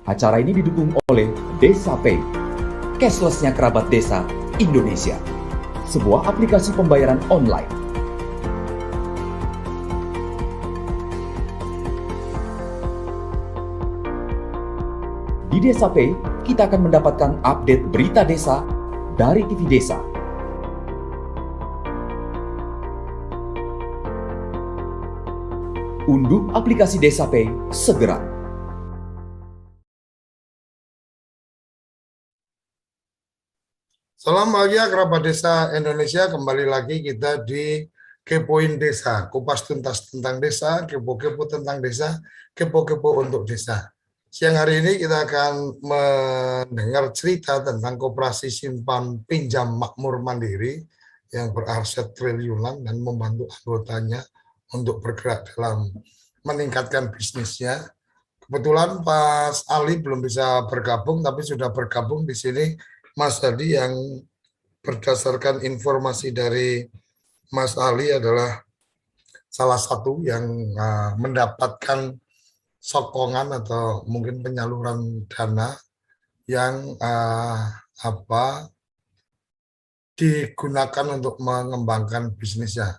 Acara ini didukung oleh Desa Pay, cashless-nya kerabat desa Indonesia, sebuah aplikasi pembayaran online. Di Desa Pay, kita akan mendapatkan update berita desa dari TV Desa. Unduh aplikasi Desa Pay segera. Salam bahagia kerabat desa Indonesia, kembali lagi kita di Kepoin Desa, kupas tuntas tentang desa, kepo-kepo tentang desa, kepo-kepo untuk desa. Siang hari ini kita akan mendengar cerita tentang Koperasi Simpan Pinjam Makmur Mandiri yang beraset triliunan dan membantu anggotanya untuk bergerak dalam meningkatkan bisnisnya. Kebetulan Pak Ali belum bisa bergabung, tapi sudah bergabung di sini Mas Hadi yang berdasarkan informasi dari Mas Ali adalah salah satu yang mendapatkan sokongan atau mungkin penyaluran dana yang digunakan untuk mengembangkan bisnisnya.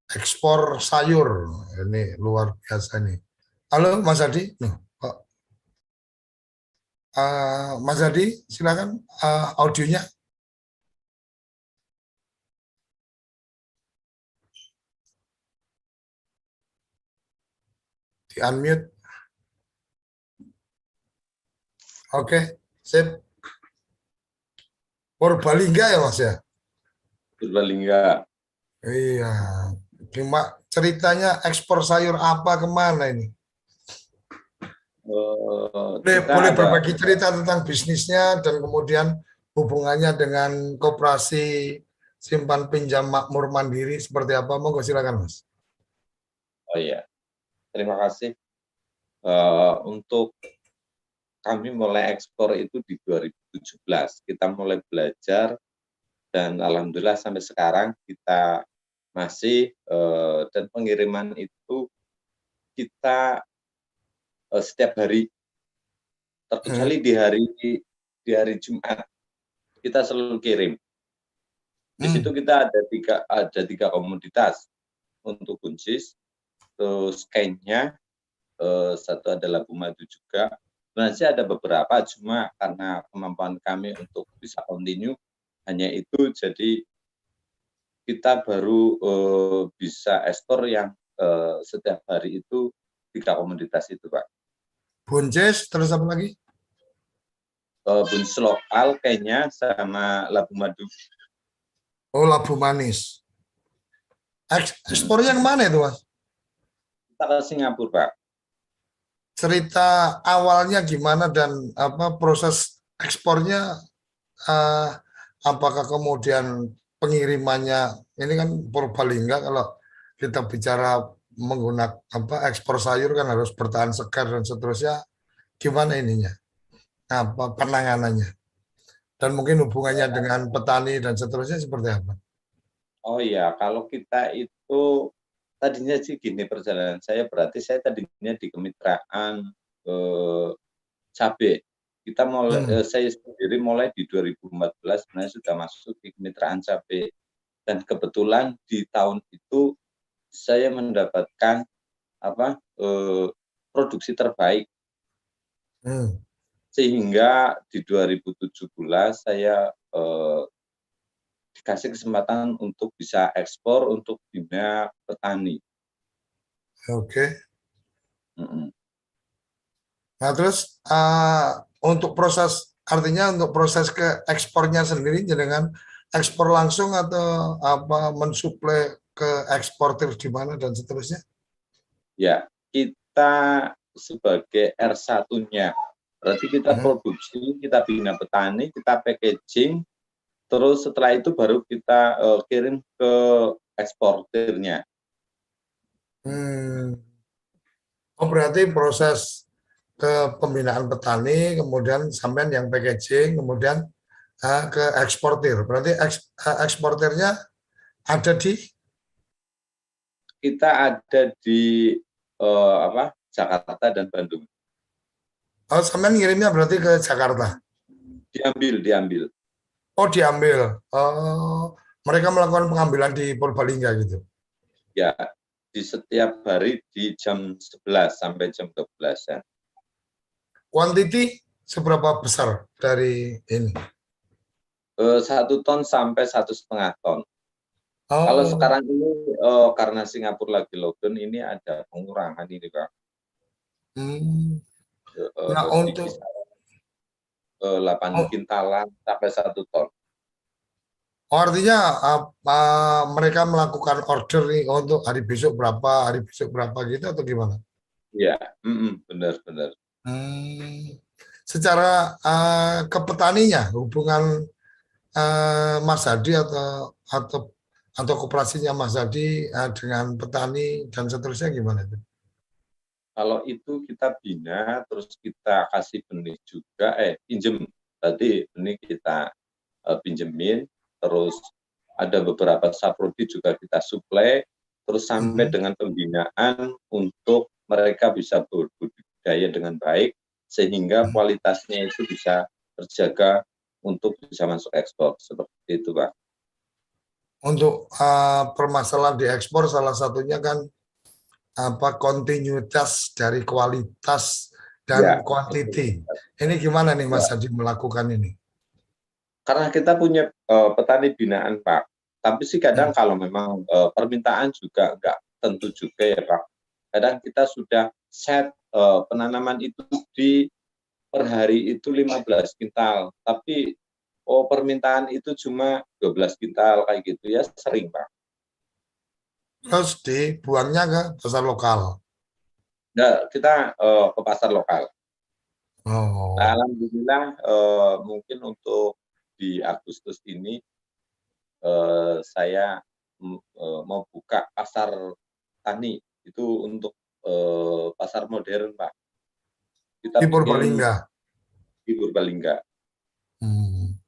Ekspor sayur, ini luar biasa nih. Halo Mas Hadi, Mas Hadi, silakan audionya. Di unmute. Oke, sip. Purbalingga ya Mas ya? Purbalingga. Iya. Cuma ceritanya ekspor sayur apa kemana ini? Boleh berbagi cerita tentang bisnisnya dan kemudian hubungannya dengan Koperasi Simpan Pinjam Makmur Mandiri seperti apa? Monggo silakan Mas. Oh iya, terima kasih. Untuk kami mulai ekspor itu di 2017. Kita mulai belajar dan alhamdulillah sampai sekarang kita masih dan pengiriman itu kita setiap hari, terkecuali di hari Jumat kita selalu kirim. Di situ kita ada tiga komoditas untuk buncis, terus kainnya, satu adalah labu madu juga. Sebenarnya ada beberapa, cuma karena kemampuan kami untuk bisa continue hanya itu, jadi kita baru bisa ekspor yang setiap hari itu 3 komoditas itu, Pak. Buncis, terus apa lagi? Buncis lokal, kainnya, sama labu madu. Oh, labu manis. Ekspornya kemana itu, Mas? Kita ke Singapura, Pak. Cerita awalnya gimana dan proses ekspornya, apakah kemudian pengirimannya, ini kan Purbalingga, kalau kita bicara menggunakan ekspor sayur kan harus bertahan segar dan seterusnya, gimana ininya? Apa penanganannya? Dan mungkin hubungannya dengan petani dan seterusnya seperti apa? Oh iya, kalau kita itu tadinya sih gini perjalanan saya, berarti saya tadinya di kemitraan cabai. Kita mulai, saya sendiri mulai di 2014 sebenarnya sudah masuk di kemitraan cabai, dan kebetulan di tahun itu saya mendapatkan produksi terbaik, sehingga di 2017 saya dikasih kesempatan untuk bisa ekspor untuk bina petani. Oke. Nah terus untuk proses, artinya untuk proses ke ekspornya sendiri dengan ekspor langsung atau mensuplai ke eksportir di mana dan seterusnya? Ya, kita sebagai R1-nya, berarti kita produksi, kita bina petani, kita packaging, terus setelah itu baru kita kirim ke eksportirnya. Oh berarti proses ke pembinaan petani, kemudian sampai yang packaging, kemudian ke eksportir. Berarti eksportirnya ada di? Kita ada di Jakarta dan Bandung. Oh, sampean ngirimnya berarti ke Jakarta. Diambil. Oh, diambil. Oh, mereka melakukan pengambilan di Purbalingga gitu. Ya, di setiap hari di jam 11 sampai jam 12 ya. Quantity seberapa besar dari ini? 1 ton sampai 1,5 ton. Kalau Oh, sekarang ini karena Singapura lagi lockdown, ini ada pengurangan ini Pak. hmm. Nah, Di untuk kisaran 8 oh, kintalan sampai 1 ton. artinya mereka melakukan order nih untuk hari besok berapa gitu atau gimana? Iya, benar. Hmm. Secara ke petaninya, hubungan Mas Hadi atau koperasinya Mas Hadi dengan petani dan seterusnya gimana itu? Kalau itu kita bina, terus kita kasih benih juga, pinjem. Berarti benih kita pinjemin, terus ada beberapa saprodi juga kita suplai, terus sampai Mhm. dengan pembinaan untuk mereka bisa berbudidaya dengan baik, sehingga kualitasnya itu bisa terjaga untuk bisa masuk ekspor. Seperti itu, Pak. Untuk permasalahan di ekspor salah satunya kan kontinuitas dari kualitas dan Ya, quantity. Ini gimana nih ya. Mas Hadi melakukan ini? Karena kita punya petani binaan, Pak. Tapi sih kadang Hmm. kalau memang permintaan juga nggak tentu juga ya, Pak. Kadang kita sudah set penanaman itu di per hari itu 15 kintal, tapi permintaan itu cuma 12 kintal kayak gitu ya sering, Pak. Terus dibuangnya ke pasar lokal. Nah, kita ke pasar lokal. Nah, Oh, alhamdulillah mungkin untuk di Agustus ini saya mau buka pasar tani itu untuk pasar modern, Pak. Kita di bikin Purbalingga. di Purbalingga.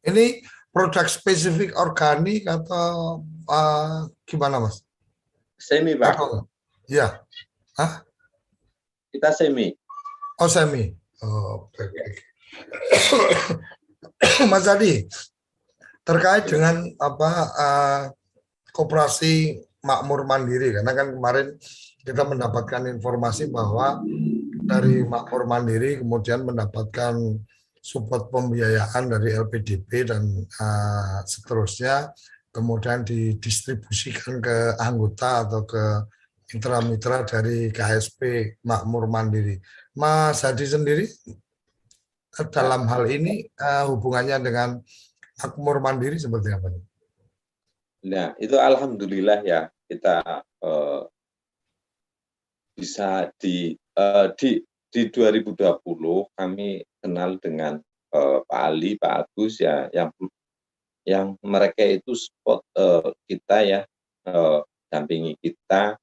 Ini produk spesifik organik atau gimana Mas? Semi, Pak. Atau ya? Hah? Kita semi. Oh semi. Oh, oke, Ya. oke. Mas Adi, terkait Gimana? dengan koperasi makmur mandiri, karena kan kemarin kita mendapatkan informasi bahwa dari makmur mandiri kemudian mendapatkan support pembiayaan dari LPDP dan seterusnya, kemudian didistribusikan ke anggota atau ke mitra-mitra dari KSP Makmur Mandiri. Mas Hadi sendiri Ya. dalam hal ini hubungannya dengan Makmur Mandiri seperti apa nih? Nah, itu alhamdulillah ya kita bisa di 2020 kami kenal dengan Pak Ali, Pak Agus ya yang mereka itu support kita ya, dampingi kita.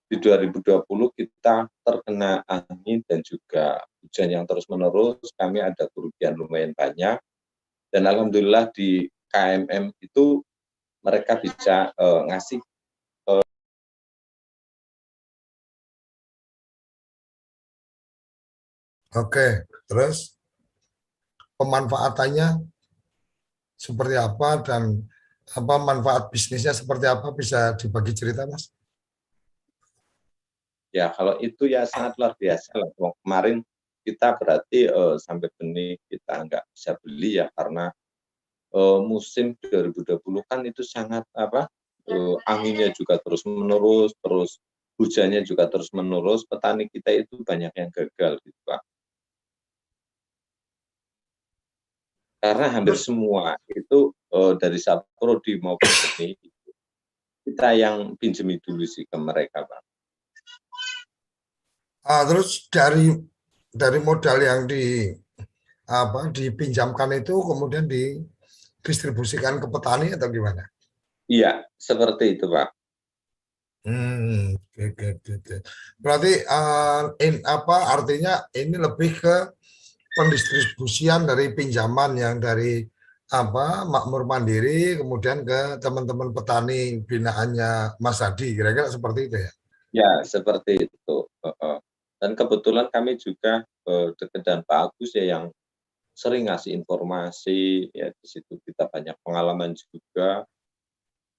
Di 2020 kita terkena angin dan juga hujan yang terus-menerus, kami ada kerugian lumayan banyak dan alhamdulillah di KMM itu mereka bisa ngasih Oke, terus pemanfaatannya seperti apa dan apa manfaat bisnisnya seperti apa bisa dibagi cerita, Mas? ya kalau itu ya sangat luar biasa lah. Kemarin kita berarti sampai benih kita nggak bisa beli ya karena musim 2020 kan itu sangat anginnya juga terus-menerus, terus hujannya juga terus-menerus, petani kita itu banyak yang gagal gitu, Pak. Karena hampir Terus, semua itu dari saprodi maupun benih, kita yang pinjemi dulu sih ke mereka, Pak. terus dari modal yang dipinjamkan itu kemudian didistribusikan ke petani atau gimana? Iya, seperti itu, Pak. Oke, oke, oke, oke. Berarti artinya ini lebih ke pendistribusian dari pinjaman yang dari Makmur Mandiri kemudian ke teman-teman petani binaannya Mas Hadi, kira-kira seperti itu ya. Ya, seperti itu. Dan kebetulan kami juga dekat dengan Pak Agus ya yang sering ngasih informasi, ya di situ kita banyak pengalaman juga.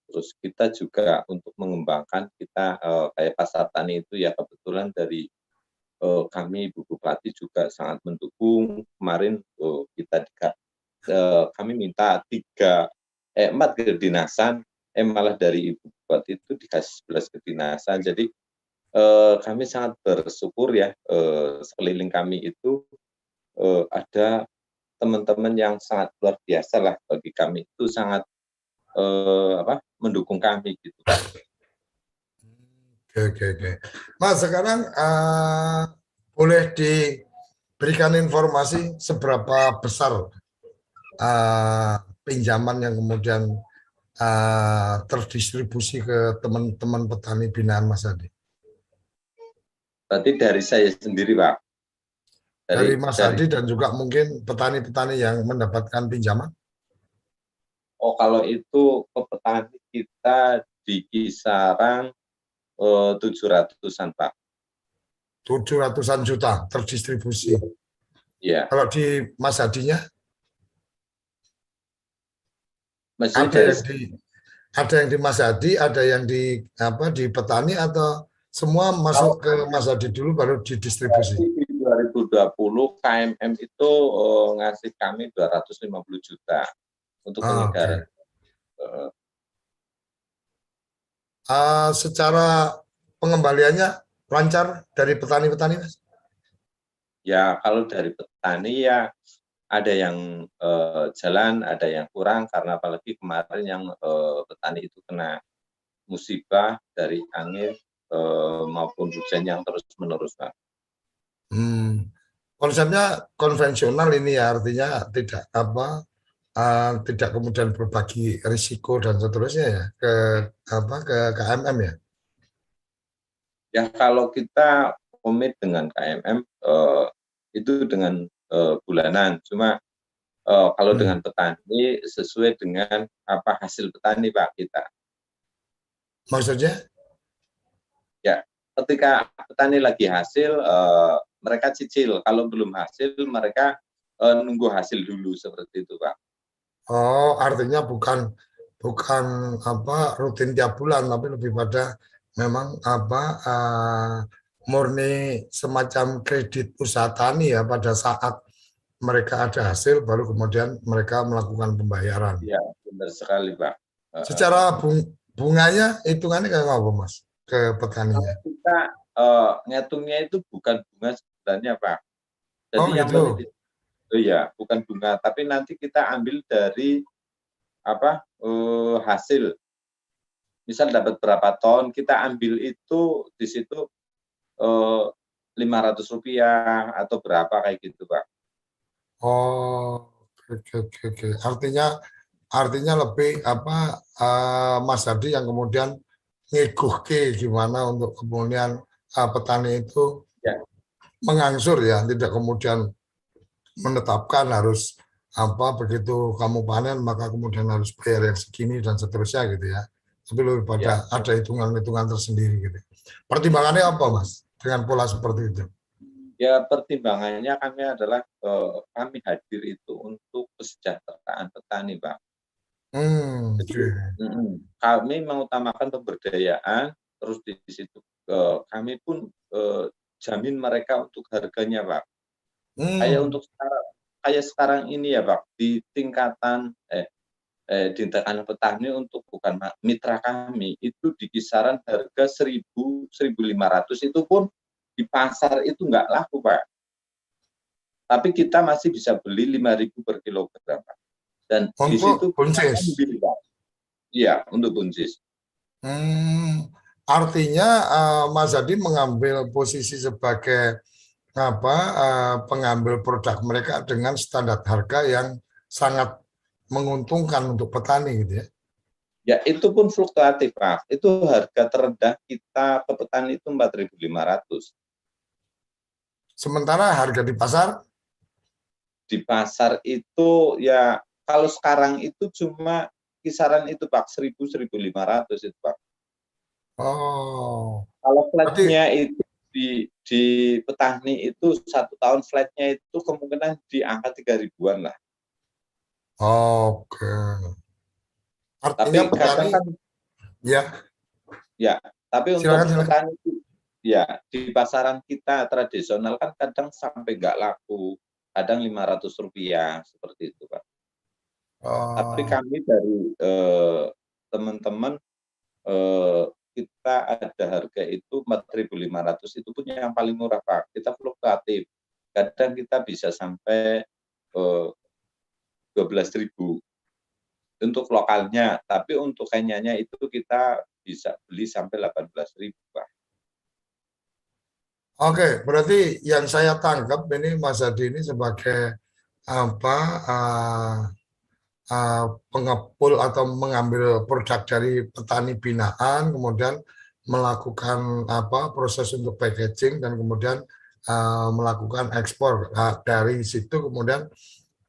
Terus kita juga untuk mengembangkan kita kayak pasar tani itu ya kebetulan dari kami Ibu Bupati juga sangat mendukung. Kemarin kami minta 4 kedinasan, malah dari Ibu Bupati itu dikasih 11 kedinasan. Jadi kami sangat bersyukur ya, sekeliling kami itu ada teman-teman yang sangat luar biasa lah bagi kami, itu sangat mendukung kami gitu Pak. Oke. Mas, sekarang boleh diberikan informasi seberapa besar pinjaman yang kemudian terdistribusi ke teman-teman petani binaan Mas Adi? Berarti dari saya sendiri Pak. Dari Mas Adi dan juga mungkin petani-petani yang mendapatkan pinjaman? Oh, kalau itu ke petani kita di kisaran 700-an Pak. 700-an juta terdistribusi. Iya. Kalau di Mas Adinya? Ada yang di Mas Adi, ada yang di petani, atau semua masuk ke Mas Adi dulu baru didistribusi? Di 2020 KMM itu ngasih kami 250 juta untuk penyegaran. Secara pengembaliannya lancar dari petani-petani, Mas? Ya kalau dari petani ya ada yang jalan, ada yang kurang karena apalagi kemarin yang petani itu kena musibah dari angin maupun hujan yang terus-menerus, Pak. Konsepnya konvensional ini ya, artinya tidak kemudian berbagi risiko dan seterusnya ya ke KMM ya. Ya kalau kita komit dengan KMM itu dengan bulanan, cuma kalau dengan petani sesuai dengan hasil petani Pak kita. Maksudnya? Ya, ketika petani lagi hasil mereka cicil, kalau belum hasil mereka nunggu hasil dulu seperti itu Pak. Oh, artinya bukan rutin tiap bulan, tapi lebih pada memang murni semacam kredit usaha tani ya, pada saat mereka ada hasil baru kemudian mereka melakukan pembayaran. Iya, benar sekali Pak. Secara bunganya hitungannya kayak apa Mas ke petaninya? Kita ngitungnya itu bukan bunga sebenarnya Pak. Jadi yang gitu. iya, bukan bunga, tapi nanti kita ambil dari hasil. Misal dapat berapa ton, kita ambil itu di situ 500 rupiah atau berapa kayak gitu Pak. Oh, oke. Artinya lebih Mas Hadi yang kemudian ngeguhke gimana untuk kemudian petani itu ya, mengangsur ya, tidak kemudian menetapkan harus begitu kamu panen maka kemudian harus bayar yang segini dan seterusnya gitu ya. Tapi lebih pada ada hitungan-hitungan tersendiri gitu. Pertimbangannya apa Mas dengan pola seperti itu? Ya pertimbangannya kami adalah kami hadir itu untuk kesejahteraan petani Pak. Jadi, kami mengutamakan pemberdayaan, terus di situ kami pun jamin mereka untuk harganya Pak. Kayak sekarang ini ya Pak, di tingkatan petani untuk bukan mitra kami itu di kisaran harga 1.000-1.500 itu pun di pasar itu nggak laku Pak. Tapi kita masih bisa beli 5.000 per kilogram Pak. Dan untuk di situ buncis. Iya, untuk buncis. Artinya Mas Hadi mengambil posisi sebagai pengambil produk mereka dengan standar harga yang sangat menguntungkan untuk petani gitu ya. Ya, itu pun fluktuatif, Pak. Itu harga terendah kita ke petani itu 4.500. Sementara harga di pasar? Di pasar itu ya kalau sekarang itu cuma kisaran itu Pak, 1.000-1.500 itu Pak. Oh. Kalau flatnya itu di petani itu 1 tahun flat-nya itu kemungkinan di angka 3.000-an lah. Oke. Artinya Tapi petani, kadang kan ya ya, tapi untuk silakan silakan. petani ya di pasaran kita tradisional kan kadang sampai nggak laku, kadang Rp500 seperti itu, Pak. Tapi Oh, kami dari teman-teman kita ada harga itu 4.500 itu pun yang paling murah, Pak. Kita fluktuatif. Kadang kita bisa sampai 12.000 untuk lokalnya, tapi untuk Kenyanya itu kita bisa beli sampai 18.000, Pak. oke, berarti yang saya tangkap ini Mas Hadi ini sebagai apa pengepul atau mengambil produk dari petani binaan, kemudian melakukan apa proses untuk packaging dan kemudian melakukan ekspor. Nah, dari situ kemudian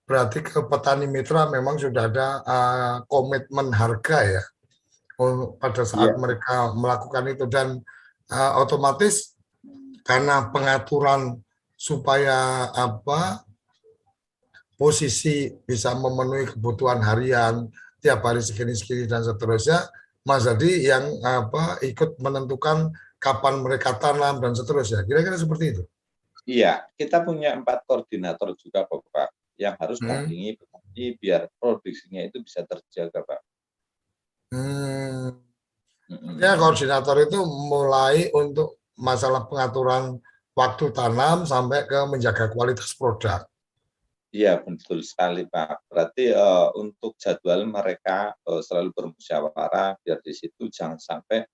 berarti ke petani mitra memang sudah ada komitmen harga ya pada saat Iya, mereka melakukan itu dan otomatis karena pengaturan supaya apa posisi bisa memenuhi kebutuhan harian tiap hari segini-segini dan seterusnya, Mas Hadi yang apa ikut menentukan kapan mereka tanam dan seterusnya. Kira-kira seperti itu. iya, kita punya 4 koordinator juga, Pak, yang harus Hmm. dampingi petani biar produksinya itu bisa terjaga, Pak. Hmm. Artinya Mm-mm. koordinator itu mulai untuk masalah pengaturan waktu tanam sampai ke menjaga kualitas produk. Iya, betul sekali, Pak. Berarti untuk jadwal mereka selalu bermusyawarah biar di situ jangan sampai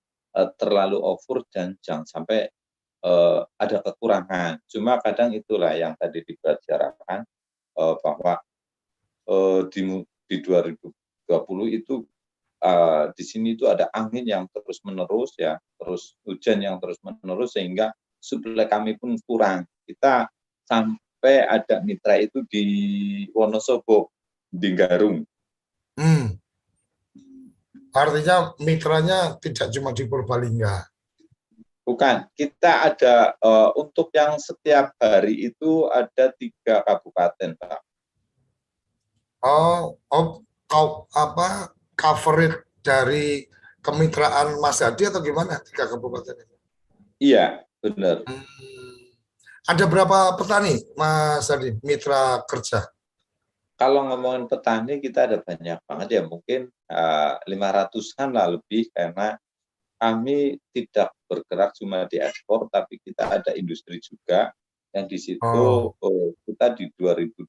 terlalu over dan jangan sampai ada kekurangan. Cuma kadang itulah yang tadi dibicarakan bahwa di 2020 itu di sini itu ada angin yang terus-menerus ya, terus hujan yang terus-menerus sehingga suplai kami pun kurang. Kita sampai ada mitra itu di Wonosobo, di Garung. Hmm. Artinya mitranya tidak cuma di Purbalingga. Bukan, kita ada untuk yang setiap hari itu ada 3 kabupaten, Pak. Kau apa coverage dari kemitraan Mas Hadi atau gimana 3 kabupaten itu? Iya, benar. Hmm. Ada berapa petani Mas Hadi mitra kerja? Kalau ngomongin petani kita ada banyak banget ya, mungkin 500-an lah lebih karena kami tidak bergerak cuma di ekspor, tapi kita ada industri juga yang di situ Oh, kita di 2019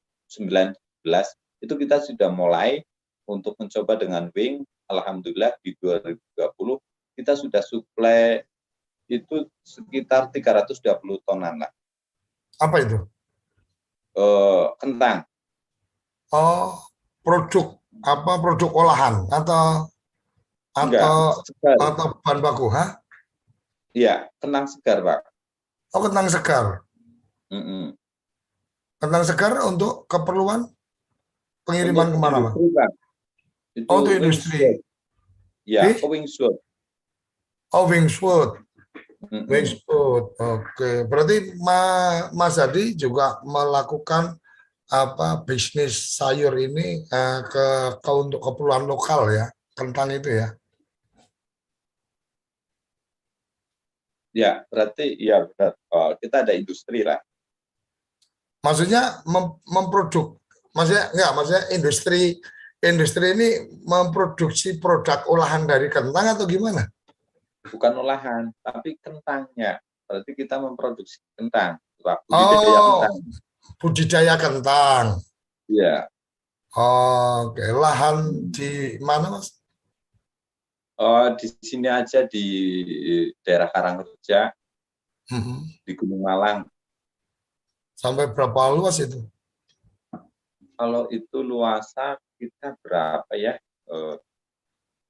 itu kita sudah mulai untuk mencoba dengan Wing. Alhamdulillah di 2020 kita sudah suplai itu sekitar 320 tonan lah apa itu? kentang. Oh, produk apa produk olahan Enggak, atau segar. atau bahan baku, hah? Iya, kentang segar, Pak. Oh, kentang segar. Mm-mm. Kentang segar untuk keperluan pengiriman Untuk kemana, Mas? industri, Pak. Oh, untuk Itu Wingsword. industri. Ya, Di? ke Wingsword. Oh, Wingswood. Mm-mm. Wingswood. Oke. Berarti Mas Hadi juga melakukan apa bisnis sayur ini ke untuk keperluan lokal ya, kentang itu ya. Ya, berarti ya benar. Kita ada industri lah. Maksudnya memproduk, maksudnya industri ini memproduksi produk olahan dari kentang atau gimana? Bukan olahan, tapi kentangnya. Berarti kita memproduksi kentang, Pak. Budidaya Oh, kentang. budidaya kentang. Ya, Oke, lahan di mana, Mas? di sini aja di daerah Karangreja, Mhm. di Gunung Malang. Sampai berapa luas itu? Kalau itu luasa kita berapa ya?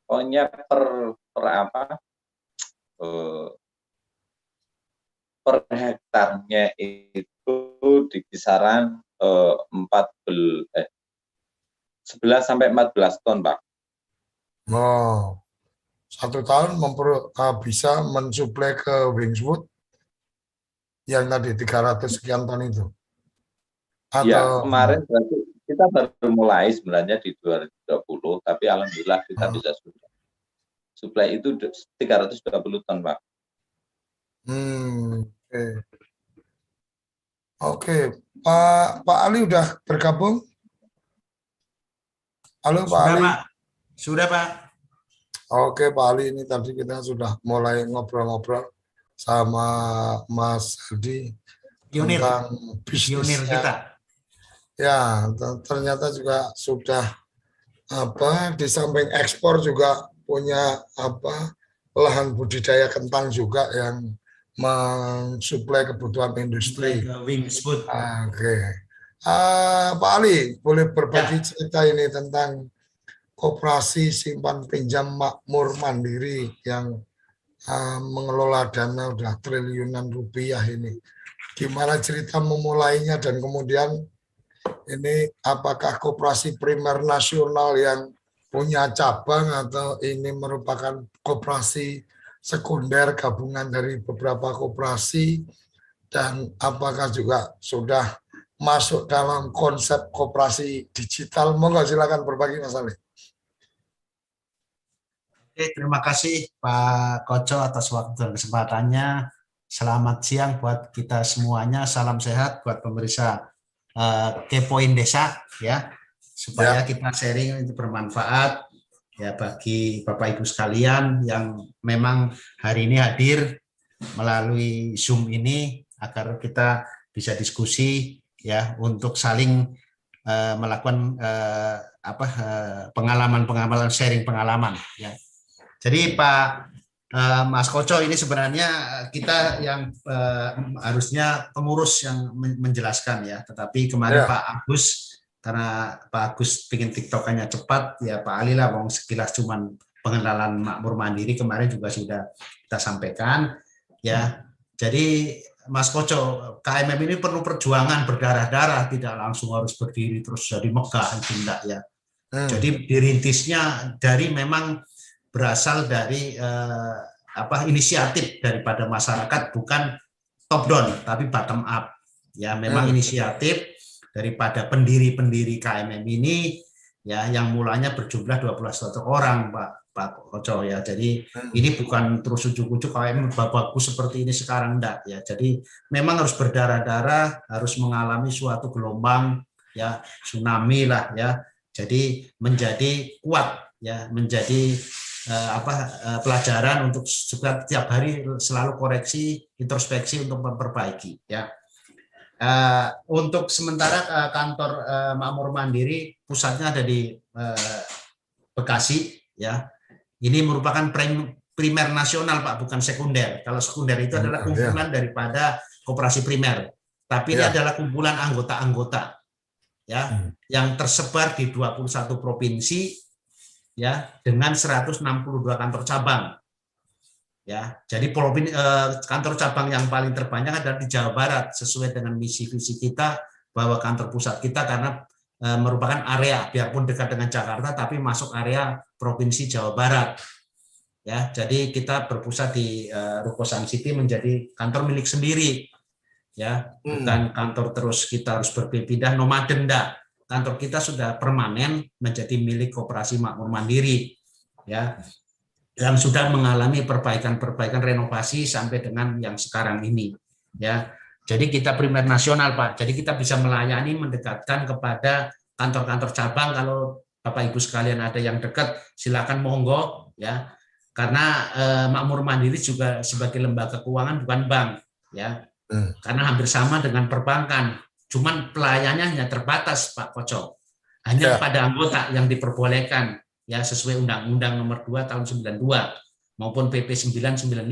Pokoknya per apa? Eh, per hektarnya itu di kisaran 11 sampai 14 ton, Pak. Oh, 1 tahun bisa mensuplai ke Wingswood yang tadi 300 sekian ton itu? Ya, Atau kemarin berarti kita baru mulai sebenarnya di 2020, tapi alhamdulillah kita bisa suplai itu 320 ton, Pak. oke. Oke, Pak Ali udah bergabung? Halo Pak Sudah, Ali. Pak. Sudah, Pak. Oke Pak Ali, ini tadi kita sudah mulai ngobrol-ngobrol sama Mas Aldi Pionir, tentang pionir bisnisnya. kita. Ya, ternyata juga sudah di samping ekspor juga punya lahan budidaya kentang juga yang mensuplai kebutuhan industri. Ke Wings Food. Oke. Pak Ali, boleh berbagi cerita ini tentang koperasi simpan pinjam makmur mandiri yang mengelola dana udah triliunan rupiah ini. Gimana cerita memulainya dan kemudian ini apakah koperasi primer nasional yang punya cabang atau ini merupakan koperasi sekunder gabungan dari beberapa koperasi dan apakah juga sudah masuk dalam konsep koperasi digital? Monggo silakan berbagi Mas Ali. Oke, terima kasih Pak Koco atas waktu dan kesempatannya. Selamat siang buat kita semuanya. Salam sehat buat pemirsa Kepoin Desa ya. Supaya kita sharing itu bermanfaat ya bagi Bapak Ibu sekalian yang memang hari ini hadir melalui Zoom ini agar kita bisa diskusi ya untuk saling melakukan pengalaman sharing pengalaman ya. Jadi Pak Mas Koco ini sebenarnya kita yang harusnya pengurus yang menjelaskan ya, tetapi kemarin Pak Agus karena Pak Agus bikin TikTokannya cepat ya Pak Ali lah, wong sekilas cuman pengenalan makmur mandiri kemarin juga sudah kita sampaikan ya. Jadi Mas Koco, KMM ini perlu perjuangan berdarah-darah, tidak langsung harus berdiri terus jadi megah itu enggak ya. Jadi dirintisnya dari memang berasal dari inisiatif daripada masyarakat, bukan top down tapi bottom up ya. Memang inisiatif daripada pendiri-pendiri KMM ini ya, yang mulanya berjumlah 21 orang Pak Koco ya. Jadi ini bukan terus ujuk-ujuk KMM bagus seperti ini sekarang enggak ya. Jadi memang harus berdarah-darah, harus mengalami suatu gelombang ya, tsunami lah ya. Jadi menjadi kuat ya, menjadi pelajaran untuk setiap hari selalu koreksi, introspeksi untuk memperbaiki ya. Untuk sementara kantor Makmur Mandiri pusatnya ada di Bekasi ya. Ini merupakan primer nasional Pak, bukan sekunder. Kalau sekunder itu adalah kumpulan daripada koperasi primer, tapi ini adalah kumpulan anggota-anggota ya, yang tersebar di 21 provinsi ya, dengan 162 kantor cabang ya. Jadi kantor cabang yang paling terbanyak adalah di Jawa Barat, sesuai dengan misi visi kita bahwa kantor pusat kita karena merupakan area biarpun dekat dengan Jakarta tapi masuk area provinsi Jawa Barat ya. Jadi kita berpusat di Ruko Sun City menjadi kantor milik sendiri ya, bukan kantor terus kita harus berpindah nomaden enggak. Kantor kita sudah permanen menjadi milik Koperasi Makmur Mandiri ya, yang sudah mengalami perbaikan renovasi sampai dengan yang sekarang ini ya. Jadi kita primer nasional Pak. Jadi kita bisa melayani, mendekatkan kepada kantor-kantor cabang. Kalau Bapak Ibu sekalian ada yang dekat silakan monggo ya. Karena Makmur Mandiri juga sebagai lembaga keuangan bukan bank ya. Karena hampir sama dengan perbankan. Cuman pelayanannya hanya terbatas Pak Koco, hanya pada anggota yang diperbolehkan ya, sesuai Undang-Undang Nomor 2 Tahun 92 maupun PP 995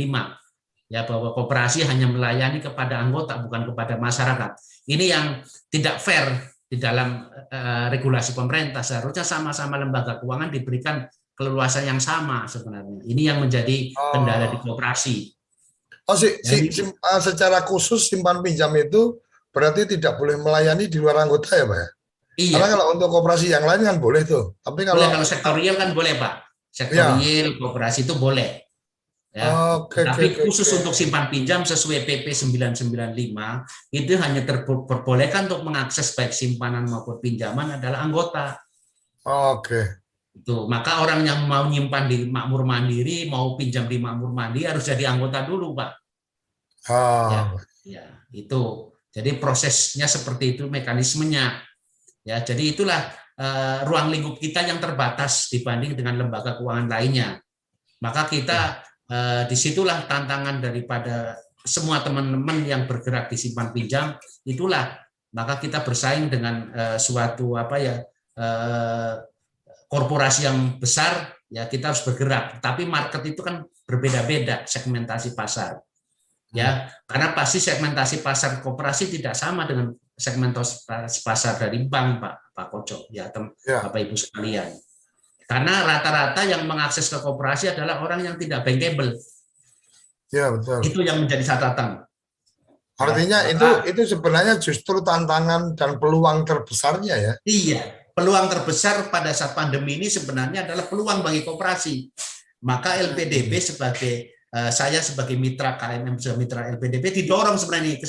ya, bahwa koperasi hanya melayani kepada anggota bukan kepada masyarakat. Ini yang tidak fair di dalam regulasi pemerintah. Seharusnya sama-sama lembaga keuangan diberikan keleluasan yang sama sebenarnya. Ini yang menjadi kendala di koperasi. Secara khusus simpan pinjam itu berarti tidak boleh melayani di luar anggota ya Pak ya? Iya. Karena kalau untuk koperasi yang lain kan boleh tuh. Tapi kalau sektorial kan boleh Pak. Sektorial koperasi itu boleh. Ya. Oke, Tapi oke, khusus oke. untuk simpan pinjam sesuai PP 995 itu hanya diperbolehkan untuk mengakses baik simpanan maupun pinjaman adalah anggota. Oke. Itu. Maka orang yang mau nyimpan di Makmur Mandiri, mau pinjam di Makmur Mandiri harus jadi anggota dulu, Pak. Ya, Ah, ya, itu. Jadi prosesnya seperti itu mekanismenya. Ya, jadi itulah ruang lingkup kita yang terbatas dibanding dengan lembaga keuangan lainnya. Maka kita disitulah tantangan daripada semua teman-teman yang bergerak di simpan pinjam. Itulah maka kita bersaing dengan suatu korporasi yang besar, ya kita harus bergerak. Tapi market itu kan berbeda-beda segmentasi pasar, ya karena pasti segmentasi pasar koperasi tidak sama dengan segmentasi pasar dari bank, Pak Koco, ya Bapak Ibu sekalian. Karena rata-rata yang mengakses ke koperasi adalah orang yang tidak bankable. ya betul. Itu yang menjadi catatan. Artinya itu sebenarnya justru tantangan dan peluang terbesarnya ya. Iya, peluang terbesar pada saat pandemi ini sebenarnya adalah peluang bagi koperasi. Maka LPDB saya sebagai mitra KMM, sebagai mitra LPDB didorong sebenarnya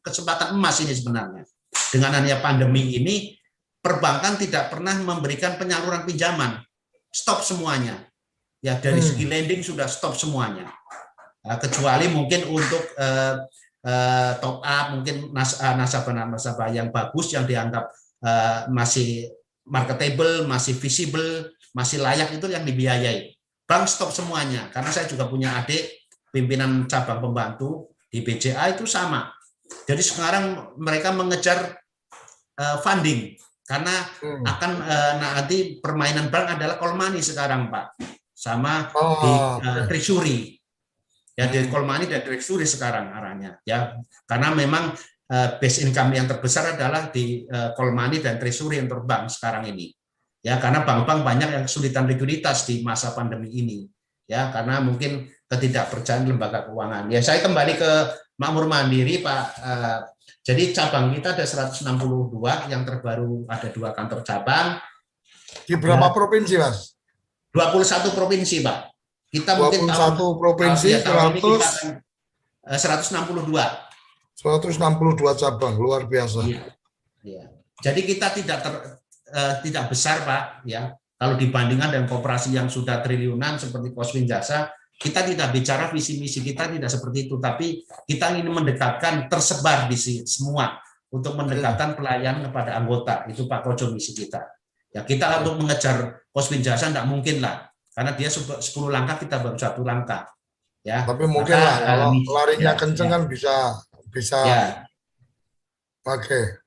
kesempatan emas ini sebenarnya. Dengan adanya pandemi ini, perbankan tidak pernah memberikan penyaluran pinjaman, stop semuanya. Ya dari segi lending sudah stop semuanya. Kecuali mungkin untuk top up, mungkin nasabah-nasabah yang bagus yang dianggap masih marketable, masih visible, masih layak itu yang dibiayai. Bank stop semuanya, karena saya juga punya adik pimpinan cabang pembantu di BCA itu sama. Jadi sekarang mereka mengejar funding karena akan nanti permainan bank adalah call money sekarang, Pak, sama di treasury. Ya di call money dan treasury sekarang arahnya, ya karena memang base income yang terbesar adalah di call money dan treasury untuk bank sekarang ini. Ya, karena bank-bank banyak yang kesulitan likuiditas di masa pandemi ini. Ya, karena mungkin ketidakpercayaan lembaga keuangan. Ya, saya kembali ke Makmur Mandiri, Pak. Jadi cabang kita ada 162, yang terbaru ada 2 kantor cabang. Di berapa provinsi, Mas? 21 provinsi, Pak. Kita 21 mungkin tahun provinsi, tahun ini kita akan 162. 162 cabang, luar biasa. Iya. Iya. Jadi kita tidak besar, Pak, ya. Kalau dibandingkan dengan koperasi yang sudah triliunan seperti Coswin Jasa, kita tidak bicara visi misi kita tidak seperti itu, tapi kita ingin mendekatkan tersebar di semua untuk mendekatkan pelayanan kepada anggota. Itu Pak Koco misi kita. Ya kita untuk mengejar Coswin Jasa tidak mungkin lah, karena dia 10 langkah kita baru 1 langkah. Ya. Tapi mungkin lah kalau larinya kenceng kan bisa. Ya. Oke.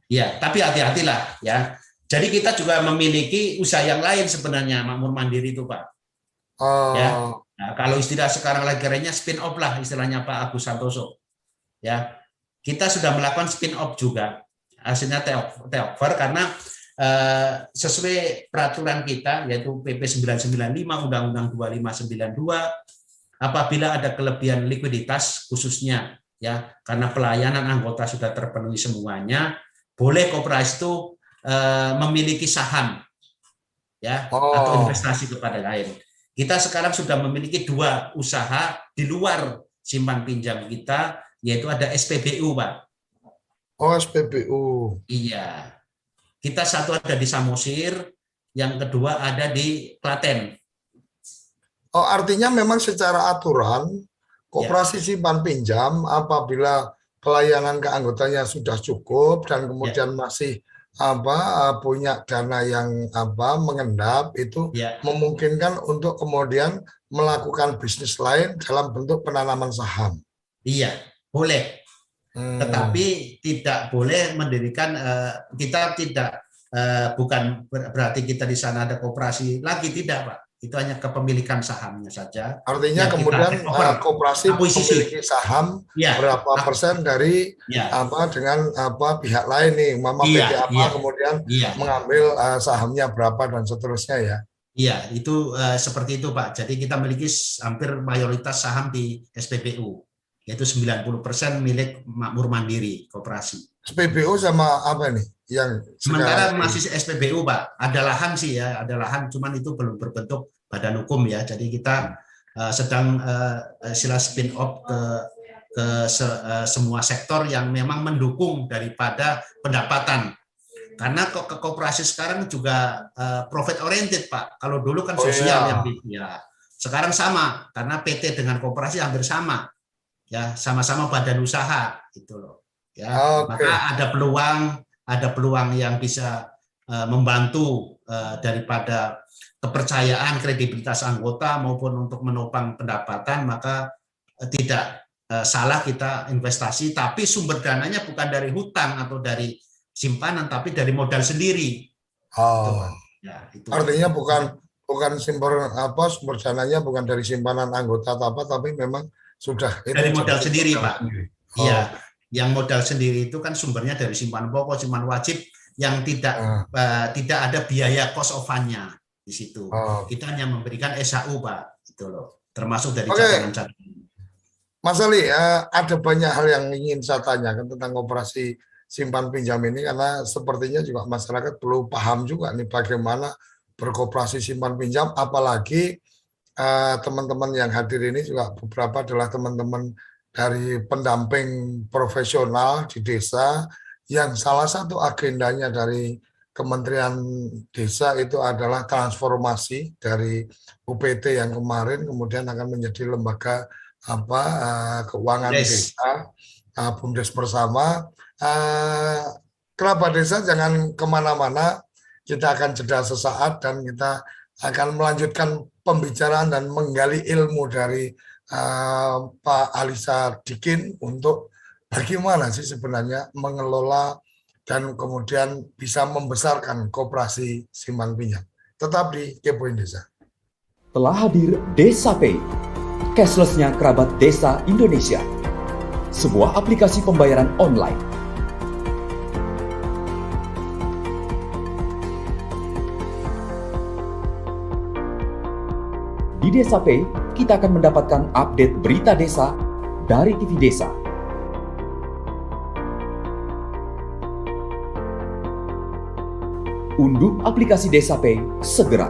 Ya, tapi hati-hatilah ya. Jadi kita juga memiliki usaha yang lain sebenarnya Makmur Mandiri itu, Pak. Ya. Nah, kalau istilah sekarang lagi kerennya spin off lah istilahnya Pak Agus Santoso. Ya. Kita sudah melakukan spin off juga. Hasilnya takeover karena sesuai peraturan kita yaitu PP 995 Undang-Undang 2592, apabila ada kelebihan likuiditas khususnya ya karena pelayanan anggota sudah terpenuhi semuanya, boleh koperasi itu memiliki saham ya atau investasi kepada lain. Kita sekarang sudah memiliki 2 usaha di luar simpan pinjam kita, yaitu ada SPBU, Pak. Oh, SPBU. Iya. Kita satu ada di Samosir, yang kedua ada di Klaten. Oh, artinya memang secara aturan koperasi simpan pinjam apabila pelayanan ke anggotanya sudah cukup dan kemudian masih punya dana yang mengendap itu memungkinkan untuk kemudian melakukan bisnis lain dalam bentuk penanaman saham. Iya, boleh. Tetapi tidak boleh mendirikan kita tidak bukan berarti kita di sana ada koperasi lagi, tidak, Pak. Itu hanya kepemilikan sahamnya saja. Artinya kemudian koperasi memiliki saham berapa persen dari dengan pihak lain nih, Mama PT kemudian mengambil sahamnya berapa dan seterusnya ya. Iya, itu seperti itu, Pak. Jadi kita memiliki hampir mayoritas saham di SPBU, yaitu 90% milik Makmur Mandiri koperasi. SPBU sama apa nih? Yang sementara masih SPBU, Pak. Ada lahan sih ya, ada lahan, cuman itu belum berbentuk badan hukum ya. Jadi kita sedang istilah spin off ke semua sektor yang memang mendukung daripada pendapatan. Karena ke koperasi sekarang juga profit oriented, Pak. Kalau dulu kan sosial yang ya. Sekarang sama, karena PT dengan koperasi hampir sama. Ya, sama-sama badan usaha gitu loh. Ya, maka ada peluang yang bisa membantu daripada kepercayaan, kredibilitas anggota maupun untuk menopang pendapatan, maka tidak salah kita investasi, tapi sumber dananya bukan dari hutang atau dari simpanan, tapi dari modal sendiri. Itu. Artinya bukan sumber dananya bukan dari simpanan anggota tapi memang sudah dari modal sendiri, Pak. Iya, yang modal sendiri itu kan sumbernya dari simpanan pokok, simpanan wajib yang tidak ada biaya cost of fund-nya di situ. Kita hanya memberikan SHU, Pak, itu loh. Termasuk dari cadangan-cadangan. Mas Ali, ada banyak hal yang ingin saya tanyakan tentang koperasi simpan pinjam ini, karena sepertinya juga masyarakat perlu paham juga nih bagaimana berkoperasi simpan pinjam, apalagi teman-teman yang hadir ini juga beberapa adalah teman-teman dari pendamping profesional di desa yang salah satu agendanya dari Kementerian Desa itu adalah transformasi dari UPT yang kemarin kemudian akan menjadi lembaga keuangan desa, BUMDes bersama. Kerabat Desa jangan kemana-mana, kita akan jeda sesaat dan kita akan melanjutkan pembicaraan dan menggali ilmu dari Pak Alisa Dikin untuk bagaimana sih sebenarnya mengelola dan kemudian bisa membesarkan koperasi simpan pinjam. Tetap di Kepoin Desa. Telah hadir Desa Pay, cashless-nya kerabat desa Indonesia. Sebuah aplikasi pembayaran online. Di Desa Pay, kita akan mendapatkan update berita desa dari TV Desa. Unduh aplikasi Desa Pay segera.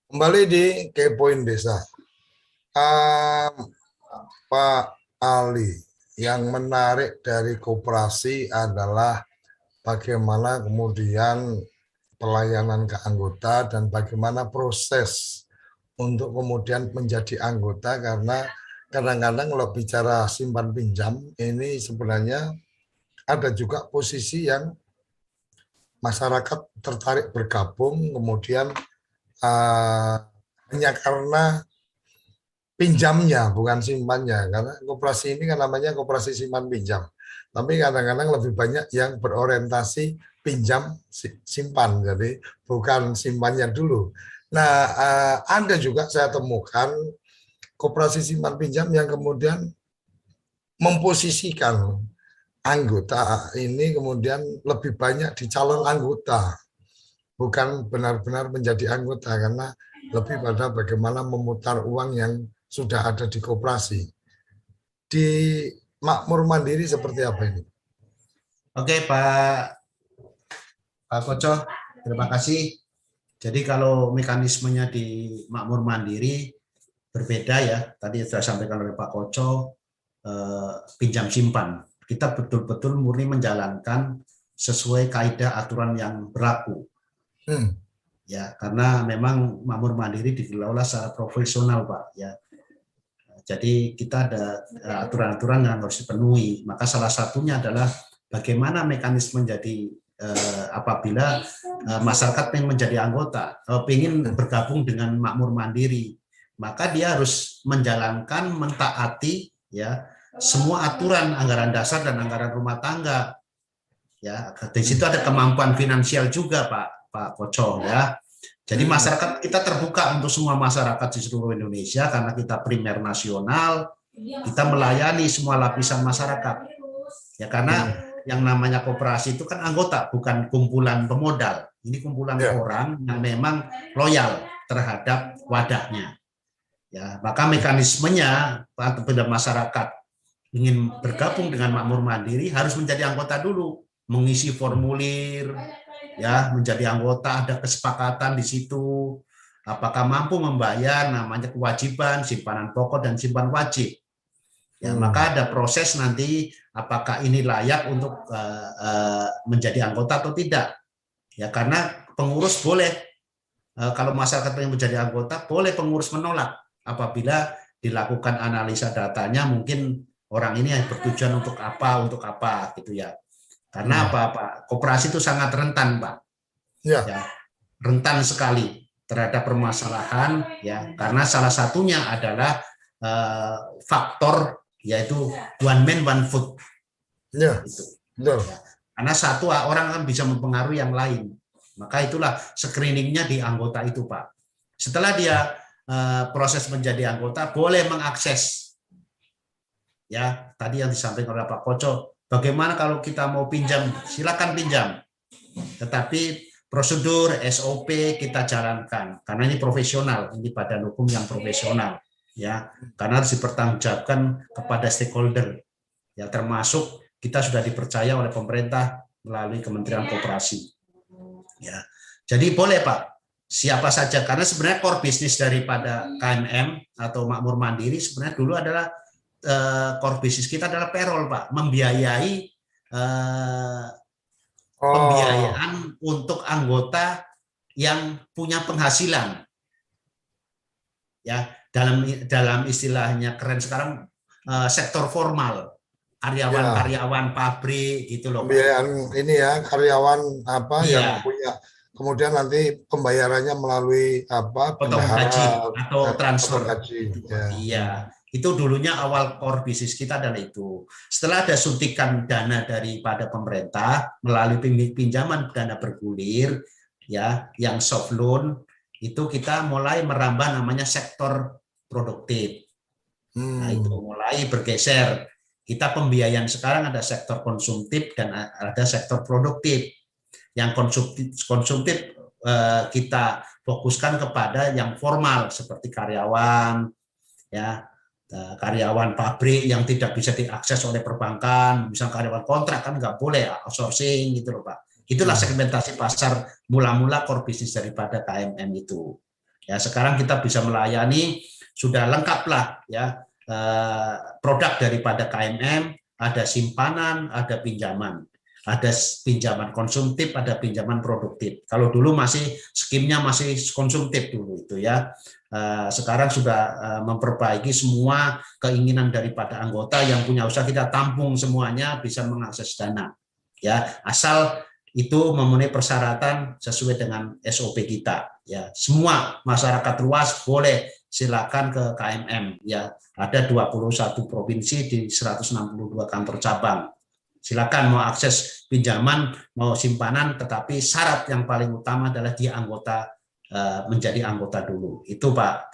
Kembali di Kepoin Desa. Pak Ali, yang menarik dari koperasi adalah bagaimana kemudian pelayanan ke anggota dan bagaimana proses untuk kemudian menjadi anggota, karena kadang-kadang kalau bicara simpan pinjam ini sebenarnya ada juga posisi yang masyarakat tertarik bergabung kemudian hanya karena pinjamnya bukan simpannya, karena koperasi ini kan namanya koperasi simpan pinjam, tapi kadang-kadang lebih banyak yang berorientasi pinjam simpan, jadi bukan simpannya dulu. Nah, ada juga saya temukan koperasi simpan pinjam yang kemudian memposisikan anggota ini kemudian lebih banyak di calon anggota, bukan benar-benar menjadi anggota, karena lebih pada bagaimana memutar uang yang sudah ada di koperasi. Di Makmur Mandiri seperti apa ini? Oke, Pak Koco, terima kasih. Jadi kalau mekanismenya di Makmur Mandiri berbeda ya, tadi sudah disampaikan oleh Pak Koco, pinjam simpan. Kita betul-betul murni menjalankan sesuai kaidah aturan yang berlaku. Ya, karena memang Makmur Mandiri dikelola secara profesional, Pak. Ya, jadi kita ada aturan-aturan yang harus dipenuhi. Maka salah satunya adalah bagaimana mekanisme menjadi apabila masyarakat ingin menjadi anggota, ingin bergabung dengan Makmur Mandiri, maka dia harus menjalankan, mentaati ya semua aturan anggaran dasar dan anggaran rumah tangga. Ya, di situ ada kemampuan finansial juga, Pak Koco ya. Jadi masyarakat kita terbuka untuk semua masyarakat di seluruh Indonesia karena kita primer nasional, kita melayani semua lapisan masyarakat. Ya, karena yang namanya koperasi itu kan anggota, bukan kumpulan pemodal. Ini kumpulan orang yang memang loyal terhadap wadahnya. Ya, maka mekanismenya apabila masyarakat ingin bergabung dengan Makmur Mandiri harus menjadi anggota dulu, mengisi formulir, ya, menjadi anggota, ada kesepakatan di situ, apakah mampu membayar namanya kewajiban, simpanan pokok dan simpan wajib. Ya, maka ada proses nanti apakah ini layak untuk menjadi anggota atau tidak. Ya, karena pengurus boleh kalau masyarakat ingin menjadi anggota, boleh pengurus menolak apabila dilakukan analisa datanya mungkin orang ini bertujuan untuk apa gitu ya. Karena apa, koperasi itu sangat rentan, Pak. Ya, rentan sekali terhadap permasalahan ya, karena salah satunya adalah faktor yaitu one man one vote. Ya, itu. betul. Ya. Karena satu orang kan bisa mempengaruhi yang lain. Maka itulah screeningnya di anggota itu, Pak. Setelah dia proses menjadi anggota, boleh mengakses. Ya, tadi yang disampaikan oleh Pak Koco. Bagaimana kalau kita mau pinjam, silakan pinjam. Tetapi prosedur SOP kita jalankan karena ini profesional, ini badan hukum yang profesional ya. Karena harus dipertanggungjawabkan kepada stakeholder. Ya, termasuk kita sudah dipercaya oleh pemerintah melalui Kementerian Koperasi. Ya. Jadi boleh, Pak. Siapa saja, karena sebenarnya core bisnis daripada KMM atau Makmur Mandiri sebenarnya dulu adalah core bisnis kita adalah payroll, Pak, membiayai pembiayaan untuk anggota yang punya penghasilan. Ya, dalam istilahnya keren sekarang sektor formal, karyawan-karyawan pabrik gitu loh, Pak. Pembiayaan ini ya, karyawan apa yang punya, kemudian nanti pembayarannya melalui apa? Potong gaji atau transfer. Iya. Itu dulunya awal core bisnis kita adalah itu. Setelah ada suntikan dana daripada pemerintah melalui pinjaman dana bergulir, ya, yang soft loan, itu kita mulai merambah namanya sektor produktif. Nah, itu mulai bergeser. Kita pembiayaan sekarang ada sektor konsumtif dan ada sektor produktif. Yang konsumtif kita fokuskan kepada yang formal seperti karyawan, ya. Karyawan pabrik yang tidak bisa diakses oleh perbankan, misalnya karyawan kontrak kan nggak boleh outsourcing gitu loh, Pak. Itulah segmentasi pasar mula-mula core bisnis daripada KMM itu. Ya, sekarang kita bisa melayani, sudah lengkap lah ya, produk daripada KMM, ada simpanan, ada pinjaman. Ada pinjaman konsumtif, ada pinjaman produktif. Kalau dulu masih skimnya masih konsumtif dulu itu ya. Sekarang sudah memperbaiki semua keinginan daripada anggota yang punya usaha, kita tampung semuanya bisa mengakses dana. Ya, asal itu memenuhi persyaratan sesuai dengan SOP kita. Ya, semua masyarakat luas boleh silakan ke KMM. Ya, ada 21 provinsi di 162 kantor cabang. Silakan mau akses pinjaman, mau simpanan, tetapi syarat yang paling utama adalah dia anggota, menjadi anggota dulu. Itu Pak